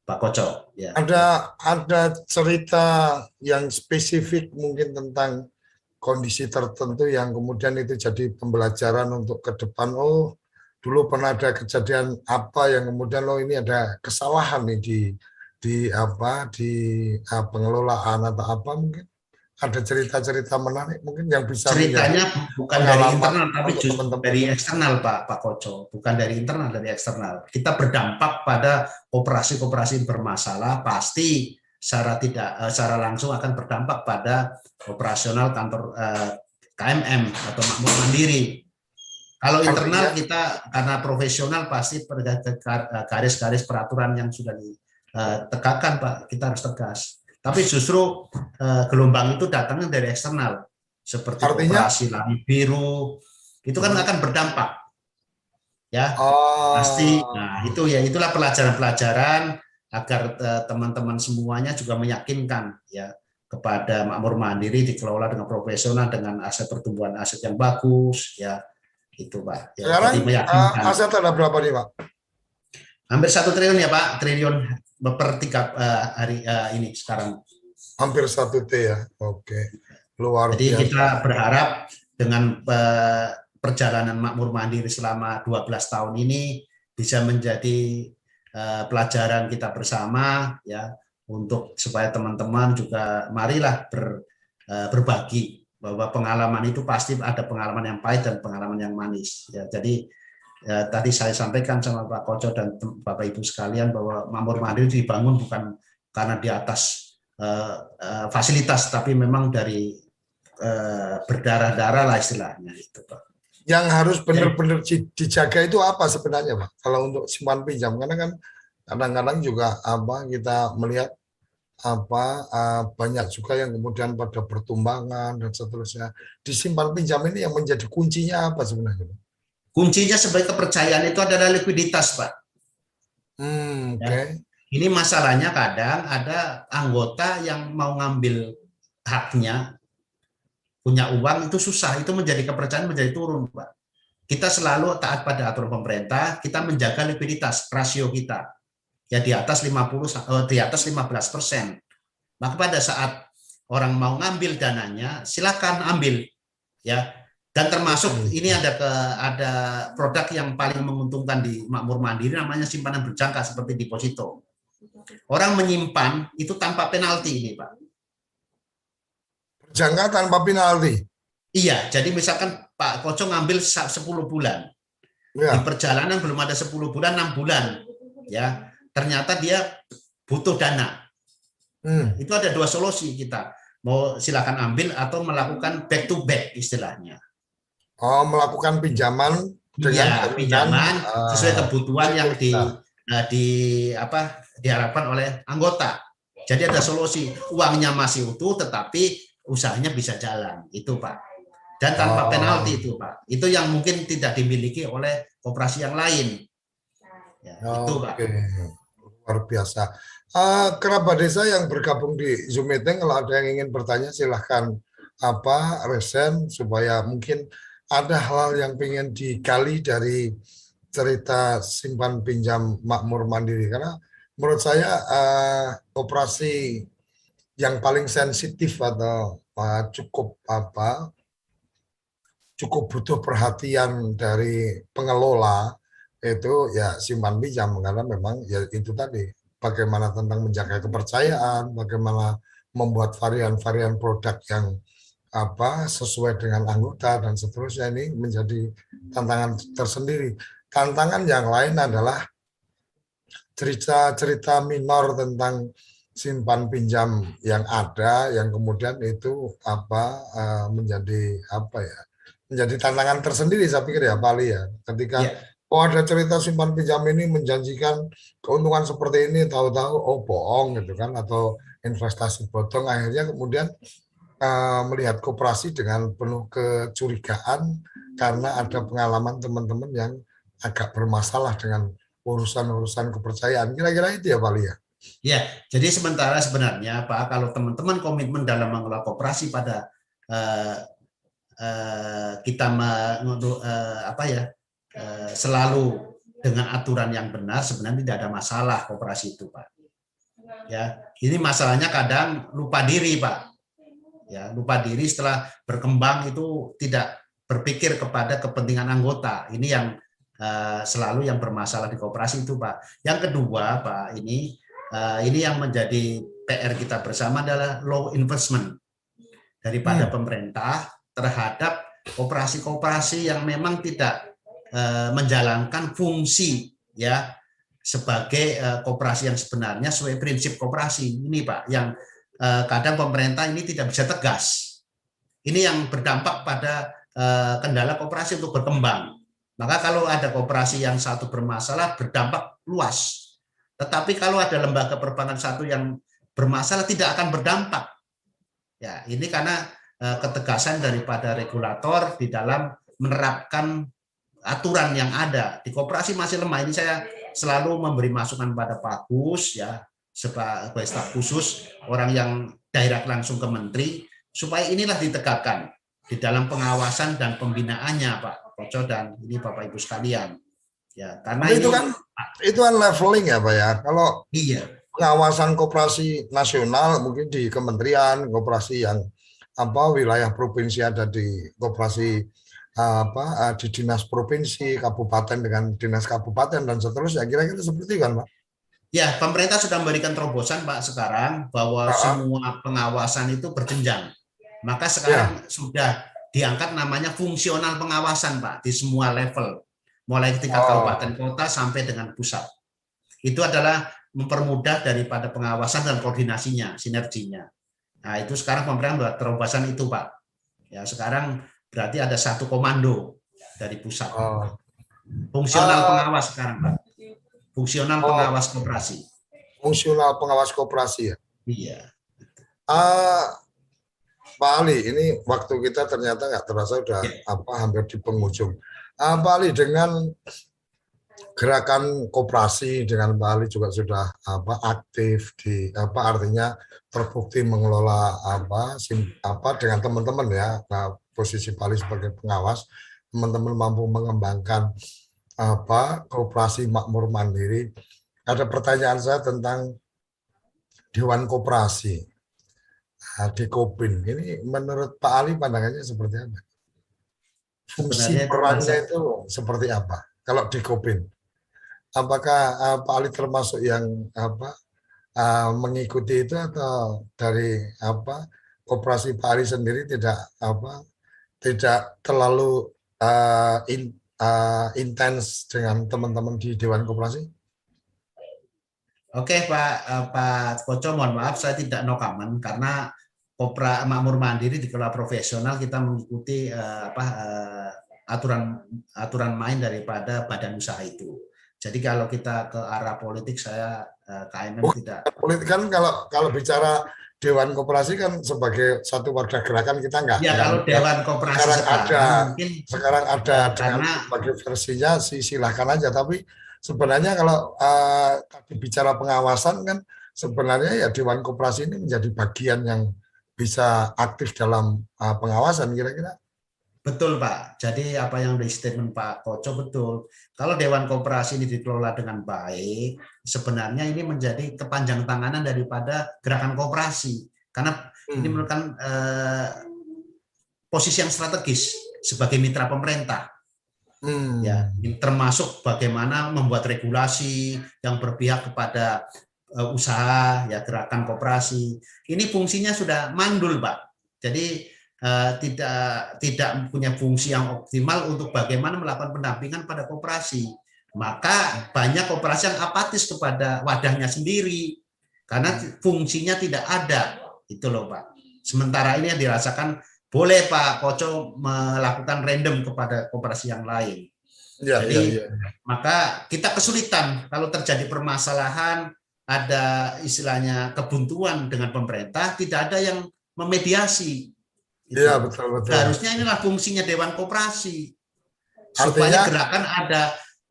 Koco. Ya. Ada cerita yang spesifik mungkin tentang kondisi tertentu yang kemudian itu jadi pembelajaran untuk ke depan. Oh, dulu pernah ada kejadian apa yang kemudian ini ada kesalahan nih di pengelolaan atau apa mungkin. Ada cerita-cerita menarik mungkin yang bisa ceritanya bukan dari internal tapi justru dari eksternal Pak Koco, bukan dari internal, dari eksternal. Kita berdampak pada operasi-operasi bermasalah, pasti secara langsung akan berdampak pada operasional kantor KMM atau Makmur Mandiri. Kalau internal kita karena profesional pasti garis-garis peraturan yang sudah ditegakkan Pak, kita harus tegas. Tapi justru gelombang itu datangnya dari eksternal, seperti operasi Langit Biru, itu kan akan berdampak, ya pasti. Nah itu ya, itulah pelajaran-pelajaran agar teman-teman semuanya juga meyakinkan ya kepada Makmur Mandiri dikelola dengan profesional, dengan aset pertumbuhan aset yang bagus, ya itu Pak. Ya, sekarang aset ada berapa nih Pak? Hampir 1 triliun ya Pak, triliun per 3 hari ini sekarang. Hampir 1 T ya, oke. Luar Jadi biasa. kita berharap dengan perjalanan Makmur Mandiri selama 12 tahun ini bisa menjadi pelajaran kita bersama ya, untuk supaya teman-teman juga marilah berbagi bahwa pengalaman itu pasti ada pengalaman yang pahit dan pengalaman yang manis ya. Jadi tadi saya sampaikan sama Pak Koco dan Bapak Ibu sekalian bahwa Makmur Mandiri dibangun bukan karena di atas fasilitas, tapi memang dari berdarah-darah lah istilahnya itu Pak. Yang harus benar-benar dijaga itu apa sebenarnya Pak? Kalau untuk simpan pinjam, karena kan kadang-kadang juga kita melihat banyak juga yang kemudian pada pertumbangan dan seterusnya. Disimpan pinjam ini yang menjadi kuncinya apa sebenarnya Pak? Kuncinya sebagai kepercayaan itu adalah likuiditas, Pak. Okay. Ini masalahnya kadang ada anggota yang mau ngambil haknya, punya uang itu susah, itu menjadi kepercayaan menjadi turun, Pak. Kita selalu taat pada aturan pemerintah, kita menjaga likuiditas, rasio kita ya di atas 15%. Maka pada saat orang mau ngambil dananya, silakan ambil ya. Dan termasuk ini ada produk yang paling menguntungkan di Makmur Mandiri namanya simpanan berjangka seperti deposito. Orang menyimpan itu tanpa penalti ini Pak. Berjangka tanpa penalti? Iya, jadi misalkan Pak Koco ngambil 10 bulan. Ya. Di perjalanan belum ada 10 bulan, 6 bulan. Ya, ternyata dia butuh dana. Itu ada 2 solusi kita. Mau silakan ambil atau melakukan back to back istilahnya. Oh, melakukan pinjaman dengan pinjaman sesuai kebutuhan yang diharapkan oleh anggota. Jadi ada solusi, uangnya masih utuh tetapi usahanya bisa jalan, itu Pak. Dan tanpa penalti itu Pak. Itu yang mungkin tidak dimiliki oleh koperasi yang lain. Ya, itu Pak. Luar biasa. Kerabat desa yang bergabung di Zoom meeting, kalau ada yang ingin bertanya silahkan resen supaya mungkin ada hal yang pengen digali dari cerita simpan pinjam Makmur Mandiri, karena menurut saya operasi yang paling sensitif atau cukup butuh perhatian dari pengelola itu ya simpan pinjam, karena memang ya itu tadi bagaimana tentang menjaga kepercayaan, bagaimana membuat varian-varian produk yang sesuai dengan anggota dan seterusnya, ini menjadi tantangan tersendiri. Tantangan yang lain adalah cerita-cerita minor tentang simpan pinjam yang ada, yang kemudian itu menjadi menjadi tantangan tersendiri, saya pikir ya Pak Ali ya, ketika ada cerita simpan pinjam ini menjanjikan keuntungan seperti ini, tahu-tahu bohong gitu kan, atau investasi bodong, akhirnya kemudian melihat koperasi dengan penuh kecurigaan karena ada pengalaman teman-teman yang agak bermasalah dengan urusan-urusan kepercayaan. Kira-kira itu ya Pak Ali ya? Ya, jadi sebenarnya Pak, kalau teman-teman komitmen dalam mengelola koperasi pada kita selalu dengan aturan yang benar, sebenarnya tidak ada masalah koperasi itu Pak. Ya, ini masalahnya kadang lupa diri Pak. Ya, lupa diri setelah berkembang itu tidak berpikir kepada kepentingan anggota. Ini yang selalu yang bermasalah di koperasi itu Pak. Yang kedua Pak, ini yang menjadi PR kita bersama adalah law enforcement daripada pemerintah terhadap koperasi-koperasi yang memang tidak menjalankan fungsi ya sebagai koperasi yang sebenarnya sesuai prinsip koperasi. Ini Pak, yang kadang pemerintah ini tidak bisa tegas. Ini yang berdampak pada kendala koperasi untuk berkembang. Maka kalau ada koperasi yang satu bermasalah, berdampak luas. Tetapi kalau ada lembaga perbankan satu yang bermasalah, tidak akan berdampak. Ya, ini karena ketegasan daripada regulator di dalam menerapkan aturan yang ada. Di koperasi masih lemah. Ini saya selalu memberi masukan pada Pak Gus ya, sebagai staf khusus, orang yang direct langsung ke menteri, supaya inilah ditegakkan di dalam pengawasan dan pembinaannya Pak Koco dan ini Bapak Ibu sekalian. Ya, karena itu kan leveling ya Pak ya. Kalau iya, pengawasan koperasi nasional mungkin di kementerian, koperasi yang wilayah provinsi ada di koperasi di dinas provinsi, kabupaten dengan dinas kabupaten dan seterusnya. Kira-kira seperti itu kan Pak? Ya, pemerintah sudah memberikan terobosan Pak sekarang bahwa semua pengawasan itu berjenjang. Maka sekarang sudah diangkat namanya fungsional pengawasan Pak di semua level, mulai tingkat kabupaten kota sampai dengan pusat. Itu adalah mempermudah daripada pengawasan dan koordinasinya, sinerginya. Nah, itu sekarang pemerintah membuat terobosan itu Pak. Ya, sekarang berarti ada satu komando dari pusat. Fungsional pengawas sekarang Pak. Fungsional pengawas koperasi. Fungsional pengawas koperasi ya? Iya. Pak Ali, ini waktu kita ternyata nggak terasa udah hampir di penghujung. Pak Ali, dengan gerakan koperasi, dengan Pak Ali juga sudah aktif di artinya terbukti mengelola dengan teman-teman ya. Nah, posisi Pak Ali sebagai pengawas, teman-teman mampu mengembangkan koperasi makmur mandiri. Ada pertanyaan saya tentang Dewan Koperasi. Dekopin ini menurut Pak Ali pandangannya seperti apa? Fungsi perannya itu seperti apa? Kalau Dekopin, apakah Pak Ali termasuk yang mengikuti itu atau dari koperasi Pak Ali sendiri tidak terlalu intens dengan teman-teman di Dewan Koperasi? Oke Pak Koco, mohon maaf saya tidak no comment karena makmur mandiri dikelola profesional, kita mengikuti aturan main daripada badan usaha itu. Jadi kalau kita ke arah politik, saya KMM tidak. Politik kan kalau bicara Dewan Koperasi kan sebagai satu wadah gerakan kita enggak. Ya kalau Dewan Koperasi sekarang ada sebagai versinya silahkan aja, tapi sebenarnya kalau tadi bicara pengawasan kan sebenarnya ya Dewan Koperasi ini menjadi bagian yang bisa aktif dalam pengawasan kira-kira. Betul Pak, jadi apa yang di statement Pak Koco betul. Kalau Dewan Koperasi ini dikelola dengan baik, sebenarnya ini menjadi kepanjang tanganan daripada gerakan koperasi. Karena ini merupakan posisi yang strategis sebagai mitra pemerintah. Ya, termasuk bagaimana membuat regulasi yang berpihak kepada usaha, ya gerakan koperasi. Ini fungsinya sudah mandul Pak. Jadi tidak punya fungsi yang optimal untuk bagaimana melakukan pendampingan pada koperasi. Maka banyak koperasi yang apatis kepada wadahnya sendiri karena fungsinya tidak ada. Itu loh Pak. Sementara ini yang dirasakan boleh Pak Koco melakukan random kepada koperasi yang lain. Jadi maka kita kesulitan kalau terjadi permasalahan, ada istilahnya kebuntuan dengan pemerintah, tidak ada yang memediasi. Iya, betul. Harusnya inilah fungsinya Dewan Koperasi. Supaya gerakan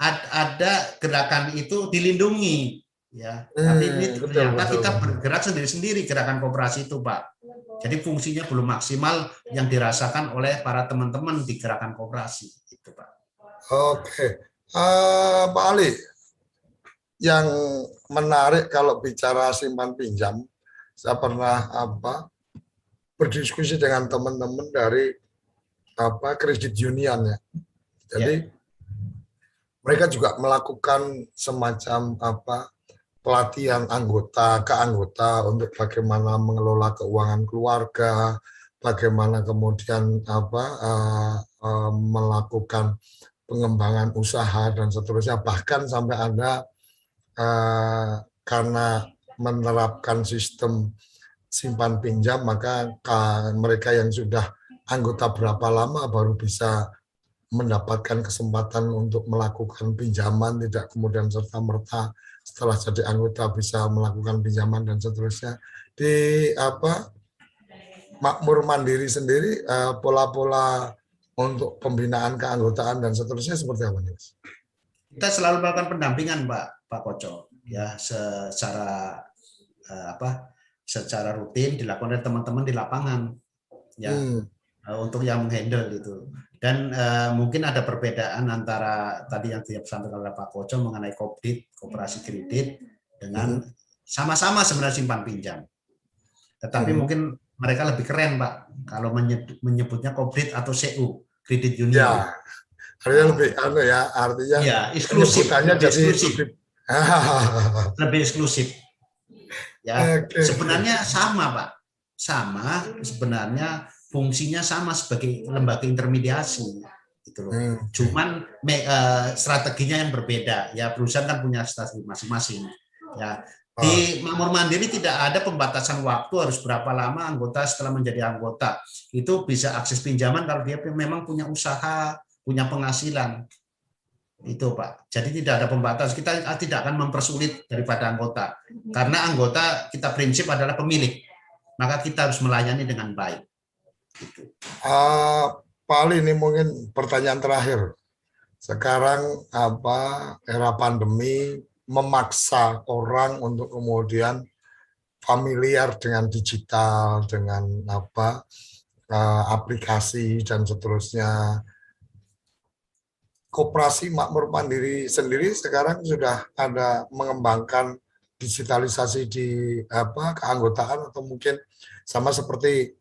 ada gerakan itu dilindungi ya. Tapi ini ternyata kita bergerak sendiri-sendiri gerakan koperasi itu, Pak. Jadi fungsinya belum maksimal yang dirasakan oleh para teman-teman di gerakan koperasi itu, Pak. Oke. Pak Ali, yang menarik kalau bicara simpan pinjam, saya pernah berdiskusi dengan teman-teman dari kredit union ya. Jadi mereka juga melakukan semacam pelatihan anggota ke anggota untuk bagaimana mengelola keuangan keluarga, bagaimana kemudian melakukan pengembangan usaha dan seterusnya, bahkan sampai ada karena menerapkan sistem simpan pinjam, maka mereka yang sudah anggota berapa lama baru bisa mendapatkan kesempatan untuk melakukan pinjaman, tidak kemudian serta-merta setelah jadi anggota bisa melakukan pinjaman dan seterusnya. Di Makmur Mandiri sendiri, pola-pola untuk pembinaan keanggotaan dan seterusnya seperti apa nih? Kita selalu melakukan pendampingan, Pak Koco, ya secara rutin dilakukan oleh teman-teman di lapangan, ya untuk yang menghandle itu. Dan mungkin ada perbedaan antara tadi yang disampaikan oleh Pak Koco mengenai Kopdit, koperasi kredit, dengan sama-sama sebenarnya simpan pinjam. Tetapi mungkin mereka lebih keren, Pak, kalau menyebutnya Kopdit atau CU, kredit union. Ya, artinya lebih artinya ya, eksklusif, lebih eksklusif. Ya, sebenarnya sama, Pak. Sama, sebenarnya fungsinya sama sebagai lembaga intermediasi gitu loh. Cuman strateginya yang berbeda. Ya, perusahaan kan punya strategi masing-masing. Ya. Di Makmur Mandiri tidak ada pembatasan waktu harus berapa lama anggota setelah menjadi anggota. Itu bisa akses pinjaman kalau dia memang punya usaha, punya penghasilan. Itu Pak. Jadi tidak ada pembatas. Kita tidak akan mempersulit daripada anggota. Karena anggota kita prinsip adalah pemilik. Maka kita harus melayani dengan baik. Gitu. Pak Ali, ini mungkin pertanyaan terakhir. Sekarang era pandemi memaksa orang untuk kemudian familiar dengan digital, dengan aplikasi dan seterusnya. Koperasi Makmur Mandiri sendiri sekarang sudah ada mengembangkan digitalisasi di keanggotaan, atau mungkin sama seperti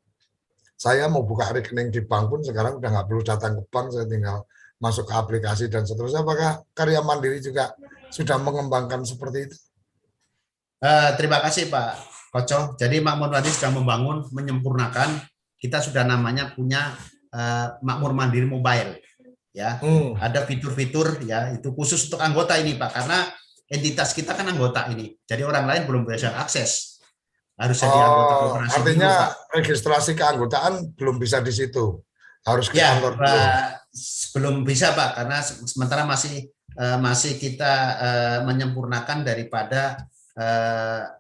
saya mau buka rekening di bank pun sekarang udah nggak perlu datang ke bank, saya tinggal masuk ke aplikasi dan seterusnya. Apakah Karya Mandiri juga sudah mengembangkan seperti itu? Terima kasih Pak Koco. Jadi Makmur Mandiri sudah membangun, menyempurnakan. Kita sudah namanya punya Makmur Mandiri Mobile. Ya, ada fitur-fitur ya itu khusus untuk anggota ini Pak, karena entitas kita kan anggota ini. Jadi orang lain belum bisa akses. Harus jadi anggota koperasi. Artinya dulu, Pak. Registrasi keanggotaan belum bisa di situ. Harus ke kantor dulu. Belum bisa Pak, karena sementara masih kita menyempurnakan daripada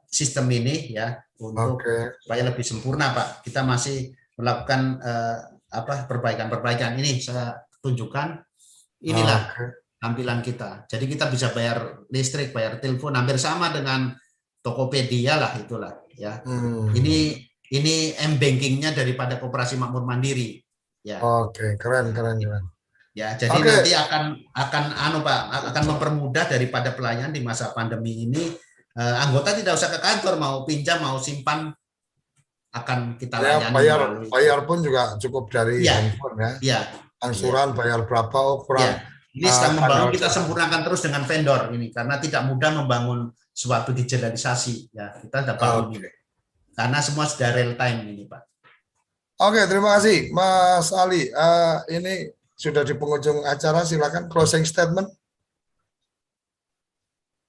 sistem ini ya untuk supaya lebih sempurna Pak. Kita masih melakukan perbaikan-perbaikan ini. Saya tunjukkan inilah tampilan kita. Jadi kita bisa bayar listrik, bayar telepon hampir sama dengan Tokopedia lah itulah ya. Ini m-bankingnya daripada Koperasi Makmur Mandiri ya. Keren. Ya, jadi nanti akan mempermudah daripada pelayanan di masa pandemi ini. Anggota tidak usah ke kantor, mau pinjam mau simpan akan kita layani. Bayar pun juga cukup dari handphone ya. Iya. Angsuran bayar berapa ukuran. Ini sedang membangun, kita sempurnakan terus dengan vendor ini karena tidak mudah membangun suatu digitalisasi ya. Kita sudah bangun ini. Karena semua sudah real time ini Pak. Oke, terima kasih Mas Ali. Ini sudah di penghujung acara, silakan closing statement.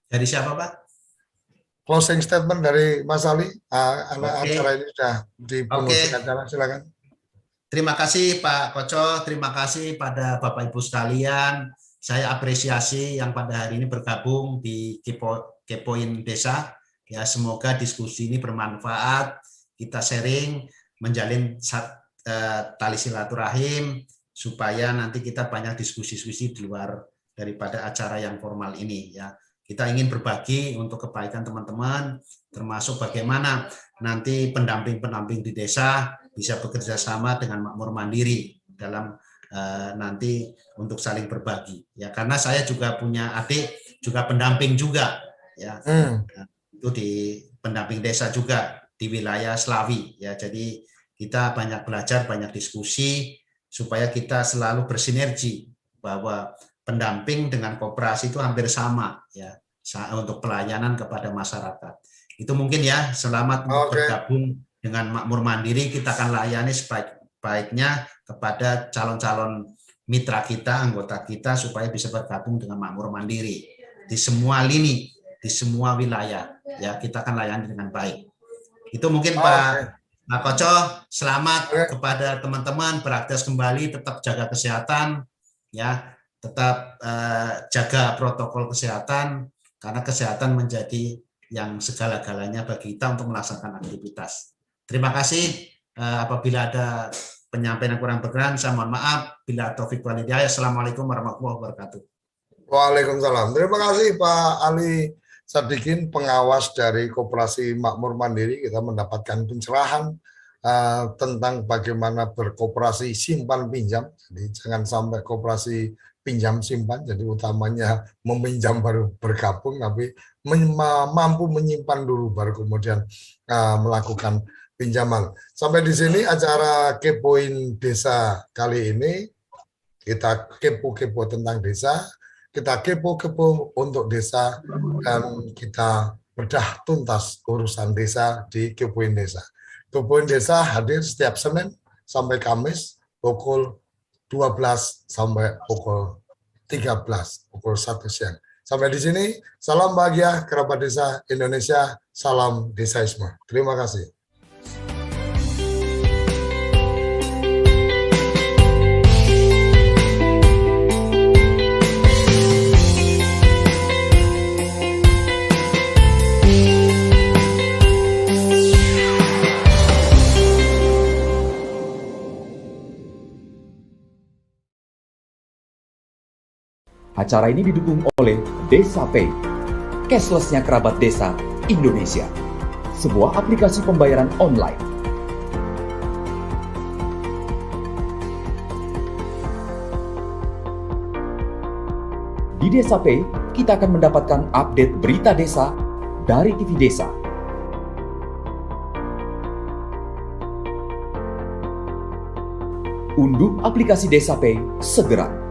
Dari siapa, Pak? Closing statement dari Mas Ali. Oke. Acara ini sudah di penghujung acara, silakan. Terima kasih Pak Koco, terima kasih pada Bapak Ibu sekalian. Saya apresiasi yang pada hari ini bergabung di Kepoin Desa. Ya, semoga diskusi ini bermanfaat. Kita sharing, menjalin tali silaturahim supaya nanti kita banyak diskusi-diskusi di luar daripada acara yang formal ini ya. Kita ingin berbagi untuk kebaikan teman-teman, termasuk bagaimana nanti pendamping-pendamping di desa bisa bekerja sama dengan makmur mandiri dalam nanti untuk saling berbagi ya, karena saya juga punya adik juga pendamping juga ya. Itu di pendamping desa juga di wilayah Slawi ya, jadi kita banyak belajar, banyak diskusi supaya kita selalu bersinergi bahwa pendamping dengan koperasi itu hampir sama ya untuk pelayanan kepada masyarakat. Itu mungkin ya, selamat untuk bergabung dengan Makmur Mandiri. Kita akan layani sebaik-baiknya kepada calon-calon mitra kita, anggota kita supaya bisa bergabung dengan Makmur Mandiri di semua lini, di semua wilayah ya, kita akan layani dengan baik. Itu mungkin Pak Koco. Selamat kepada teman-teman, beraktivitas kembali, tetap jaga kesehatan ya, tetap jaga protokol kesehatan karena kesehatan menjadi yang segala-galanya bagi kita untuk melaksanakan aktivitas. Terima kasih. Apabila ada penyampaian yang kurang berkenan, saya mohon maaf. Bila taufik wal hidayah. Assalamualaikum warahmatullahi wabarakatuh. Waalaikumsalam. Terima kasih Pak Ali Sadikin, pengawas dari Koperasi Makmur Mandiri. Kita mendapatkan pencerahan tentang bagaimana berkoperasi simpan pinjam. Jadi jangan sampai koperasi pinjam simpan, jadi utamanya meminjam baru bergabung, tapi mampu menyimpan dulu baru kemudian melakukan pinjaman. Sampai di sini acara Kepoin Desa kali ini. Kita kepo-kepo tentang desa, kita kepo-kepo untuk desa, dan kita bedah tuntas urusan desa di Kepoin Desa. Kepoin Desa hadir setiap Senin sampai Kamis pukul 12 sampai pukul 13, pukul 1 siang. Sampai di sini, salam bahagia kerabat desa Indonesia, salam desaisme. Terima kasih. Acara ini didukung oleh Desa Pay, cashless-nya kerabat desa Indonesia, sebuah aplikasi pembayaran online. Di Desa Pay, kita akan mendapatkan update berita desa dari TV Desa. Unduh aplikasi Desa Pay segera.